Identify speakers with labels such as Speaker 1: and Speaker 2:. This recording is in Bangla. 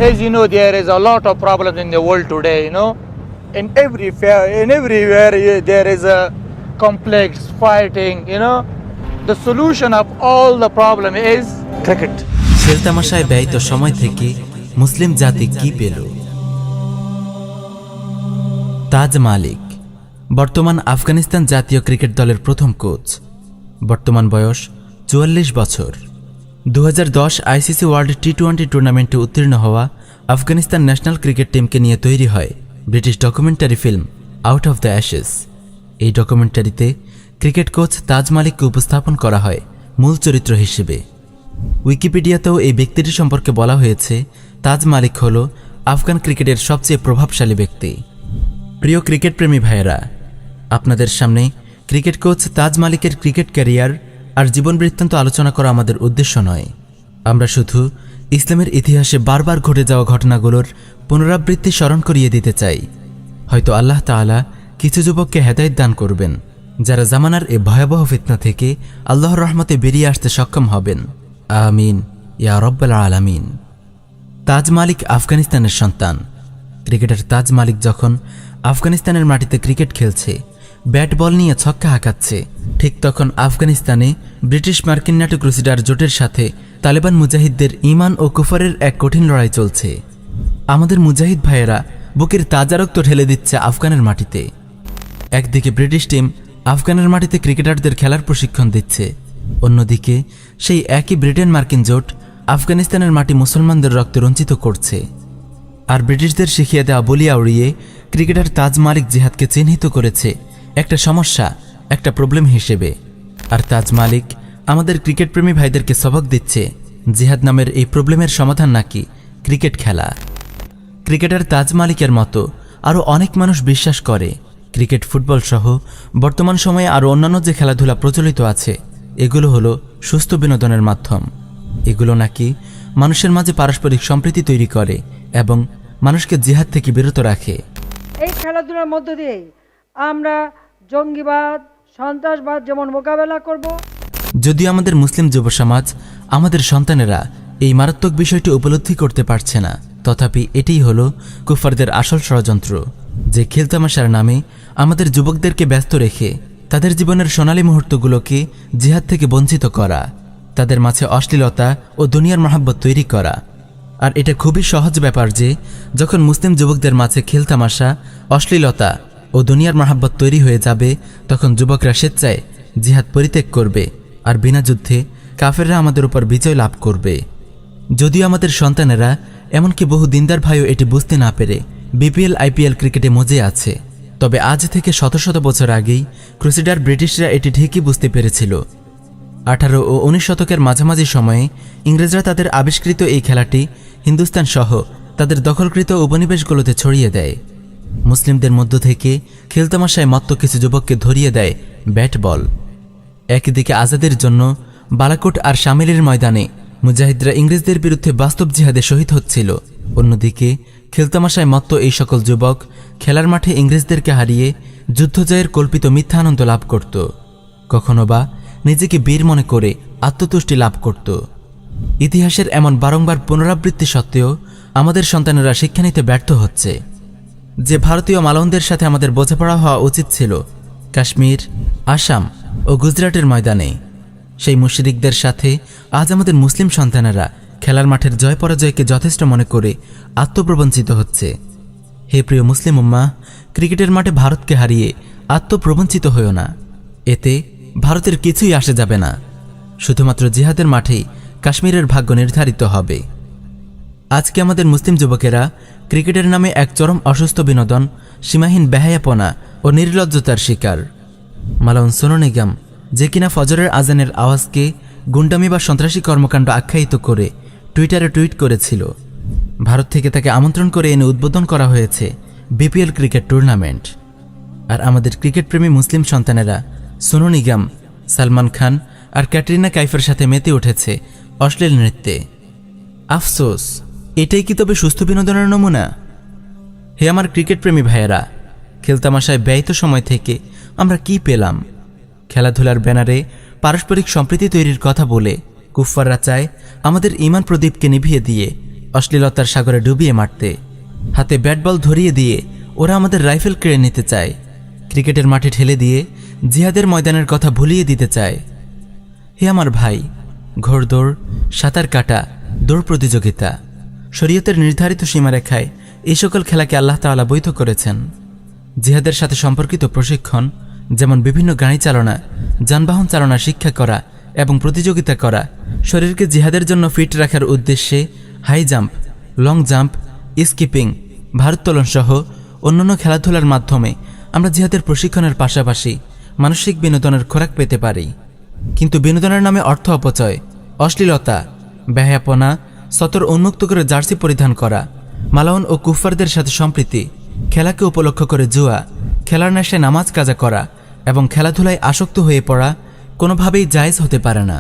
Speaker 1: As you know, there is a lot of problems in the world today, you know. In everywhere there is a conflict, fighting, you know. The solution of all the problem is cricket.
Speaker 2: খেলতামাশায় ব্যয়িত সময় থেকে মুসলিম জাতি কি পেল? তাজ মালিক বর্তমান আফগানিস্তান জাতীয় ক্রিকেট দলের প্রথম কোচ। বর্তমান বয়স 44 বছর। 2010 আইসিসি ওয়ার্ল্ড টি-20 টুর্নামেন্টে উত্তীর্ণ হওয়া আফগানিস্তান ন্যাশনাল ক্রিকেট টিমকে নিয়ে তৈরি হয় British documentary film out of the Ashes. এই ডকুমেন্টারিতে ক্রিকেট কোচ তাজ মালিককে উপস্থাপন করা হয় মূল চরিত্র হিসেবে। উইকিপিডিয়াতেও এই ব্যক্তিটি সম্পর্কে বলা হয়েছে, তাজ মালিক হল আফগান ক্রিকেটের সবচেয়ে প্রভাবশালী ব্যক্তি। প্রিয় ক্রিকেট প্রেমী ভাইয়েরা, আপনাদের সামনে ক্রিকেট কোচ তাজ মালিকের ক্রিকেট ক্যারিয়ার আর জীবন বৃত্তান্ত আলোচনা করা আমাদের উদ্দেশ্য নয়। আমরা শুধু ইসলামের ইতিহাসে বারবার ঘটে যাওয়া ঘটনাগুলোর পুনরাবৃত্তি স্মরণ করিয়ে দিতে চাই। হয়তো আল্লাহ তাআলা কিছু যুবককে হেদায়েত দান করবেন, যারা জামানার এ ভয়াবহ ফিতনা থেকে আল্লাহর রহমতে বেরিয়ে আসতে সক্ষম হবেন। আমিন ইয়া রব্বাল আলামিন। তাজ মালিক আফগানিস্তানের সন্তান। ক্রিকেটার তাজ মালিক যখন আফগানিস্তানের মাটিতে ক্রিকেট খেলছে, ব্যাট বল নিয়ে ছক্কা হাঁকাচ্ছে, ঠিক তখন আফগানিস্তানে ব্রিটিশ মার্কিন ন্যাটো ক্রুসেডার জোটের সাথে তালেবান মুজাহিদদের ঈমান ও কুফরের এক কঠিন লড়াই চলছে। আমাদের মুজাহিদ ভাইয়েরা বুকের তাজা রক্ত ঢেলে দিচ্ছে আফগানের মাটিতে। একদিকে ব্রিটিশ টিম আফগানের মাটিতে ক্রিকেটারদের খেলার প্রশিক্ষণ দিচ্ছে, অন্যদিকে সেই একই ব্রিটেন মার্কিন জোট আফগানিস্তানের মাটি মুসলমানদের রক্তে রঞ্জিত করছে। আর ব্রিটিশদের শিখিয়ে দেওয়া বলিয়া উড়িয়ে ক্রিকেটার তাজ মালিক জিহাদকে চিহ্নিত করেছে একটা সমস্যা, একটা প্রবলেম হিসেবে। আর তাজ মালিক আমাদের ক্রিকেট প্রেমী ভাইদেরকে সবক দিচ্ছে, জিহাদ নামের এই প্রবলেমের সমাধান নাকি ক্রিকেট খেলা। ক্রিকেটার তাজ মালিকের মতো আরও অনেক মানুষ বিশ্বাস করে ক্রিকেট, ফুটবল সহ বর্তমান সময়ে আরও অন্যান্য যে খেলাধুলা প্রচলিত আছে, এগুলো হলো সুস্থ বিনোদনের মাধ্যম। এগুলো নাকি মানুষের মাঝে পারস্পরিক সম্প্রীতি তৈরি করে এবং মানুষকে জিহাদ থেকে বিরত রাখে।
Speaker 3: এই খেলাধুলার মধ্য দিয়ে আমরা জঙ্গিবাদ, সন্ত্রাসবাদ যেমন মোকাবেলা করব।
Speaker 2: যদিও আমাদের মুসলিম যুব সমাজ, আমাদের সন্তানেরা এই মারাত্মক বিষয়টি উপলব্ধি করতে পারছে না, তথাপি এটিই হলো কুফারদের আসল ষড়যন্ত্র, যে খেলতামাশার নামে আমাদের যুবকদেরকে ব্যস্ত রেখে তাদের জীবনের সোনালী মুহূর্তগুলোকে জিহাদ থেকে বঞ্চিত করা, তাদের মাঝে অশ্লীলতা ও দুনিয়ার মহাব্বত তৈরি করা। আর এটা খুবই সহজ ব্যাপার যে যখন মুসলিম যুবকদের মাঝে খেলতামাশা, অশ্লীলতা ও দুনিয়ার মহাব্বত তৈরি হয়ে যাবে, তখন যুবকরা স্বেচ্ছায় জিহাদ পরিত্যাগ করবে আর বিনা যুদ্ধে কাফেররা আমাদের উপর বিজয় লাভ করবে। যদিও আমাদের সন্তানেরা, এমনকি বহু দিনদার ভাইও এটি বুঝতে না পেরে বিপিএল, আইপিএল ক্রিকেটে মজে আছে, তবে আজ থেকে শত শত বছর আগেই ক্রুসেডার ব্রিটিশরা এটি ঠিকই বুঝতে পেরেছিল। 18 ও 19 শতকের মাঝামাঝি সময়ে ইংরেজরা তাদের আবিষ্কৃত এই খেলাটি হিন্দুস্তান সহ তাদের দখলকৃত উপনিবেশগুলোতে ছড়িয়ে দেয়। মুসলিমদের মধ্য থেকে খেলতামাশায় মত্ত কিছু যুবককে ধরিয়ে দেয় ব্যাট বল। একদিকে আজাদের জন্য বালাকোট আর শামিলির ময়দানে মুজাহিদরা ইংরেজদের বিরুদ্ধে বাস্তব জিহাদে শহীদ হচ্ছিল, অন্যদিকে খেলতামাশায় মত্ত এই সকল যুবক খেলার মাঠে ইংরেজদেরকে হারিয়ে যুদ্ধজয়ের কল্পিত মিথ্যা আনন্দ লাভ করত, কখনো বা নিজেকে বীর মনে করে আত্মতুষ্টি লাভ করত। ইতিহাসের এমন বারংবার পুনরাবৃত্তি সত্ত্বেও আমাদের সন্তানেরা শিক্ষা নিতে ব্যর্থ হচ্ছে। যে ভারতীয় মালনদের সাথে আমাদের বোঝাপড়া হওয়া উচিত ছিল কাশ্মীর, আসাম ও গুজরাটের ময়দানে, সেই মুশরিকদের সাথে আজ আমাদের মুসলিম সন্তানেরা খেলার মাঠের জয় পরাজয়কে যথেষ্ট মনে করে আত্মপ্রবঞ্চিত হচ্ছে। হে প্রিয় মুসলিম উম্মাহ, ক্রিকেটের মাঠে ভারতকে হারিয়ে আত্মপ্রবঞ্চিত হইও না, এতে ভারতের কিছুই আসে যাবে না। শুধুমাত্র জিহাদের মাঠেই কাশ্মীরের ভাগ্য নির্ধারিত হবে। আজকে আমাদের মুসলিম যুবকেরা ক্রিকেটের নামে এক চরম অসুস্থ বিনোদন, সীমাহীন বেহায়াপনা ও নির্লজ্জতার শিকার। মালাউন সোনু নিগম, যে কিনা ফজরের আজানের আওয়াজকে গুন্ডামি বা সন্ত্রাসী কর্মকাণ্ড আখ্যায়িত করে টুইটারে টুইট করেছিল, ভারত থেকে তাকে আমন্ত্রণ করে এনে উদ্বোধন করা হয়েছে বিপিএল ক্রিকেট টুর্নামেন্ট। আর আমাদের ক্রিকেটপ্রেমী মুসলিম সন্তানেরা সোনু নিগম, সালমান খান আর ক্যাটরিনা কাইফের সাথে মেতে উঠেছে অশ্লীল নৃত্যে। আফসোস, এটাই কি তবে সুস্থ বিনোদনের নমুনা? হে আমার ক্রিকেটপ্রেমী ভাইয়েরা, খেলতামাশায় ব্যয়িত সময় থেকে আমরা কি পেলাম? খেলাধুলার ব্যানারে পারস্পরিক সম্প্রীতি তৈরির কথা বলে কুফফাররা চায় আমাদের ঈমান প্রদীপকে নিভিয়ে দিয়ে অশ্লীলতার সাগরে ডুবিয়ে মারতে। হাতে ব্যাট বল ধরিয়ে দিয়ে ওরা আমাদের রাইফেল কেড়ে নিতে চায়। ক্রিকেটের মাঠে ঠেলে দিয়ে জিহাদের ময়দানের কথা ভুলিয়ে দিতে চায়। হে আমার ভাই, ঘোড়দৌড়, সাঁতার কাটা, দৌড় প্রতিযোগিতা, শরীয়তের নির্ধারিত সীমারেখায় এই সকল খেলাকে আল্লাহ তাআলা বৈধ করেছেন। জিহাদের সাথে সম্পর্কিত প্রশিক্ষণ, যেমন বিভিন্ন গাড়ি চালনা, যানবাহন চালনা শিক্ষা করা এবং প্রতিযোগিতা করা, শরীরকে জিহাদের জন্য ফিট রাখার উদ্দেশ্যে high jump, long jump, skipping, ভারোত্তোলন সহ অন্যান্য খেলাধুলার মাধ্যমে আমরা জিহাদের প্রশিক্ষণের পাশাপাশি মানসিক বিনোদনের খোরাক পেতে পারি। কিন্তু বিনোদনের নামে অর্থ অপচয়, অশ্লীলতা, বেহায়াপনা, সতর উন্মুক্ত করে জার্সি পরিধান করা, মালাউন ও কুফফারদের সাথে সম্প্রীতি, খেলাকে উপলক্ষ করে জুয়া, খেলার নেশায় নামাজ কাজা করা এবং খেলাধুলায় আসক্ত হয়ে পড়া কোনোভাবেই জায়েজ হতে পারে না।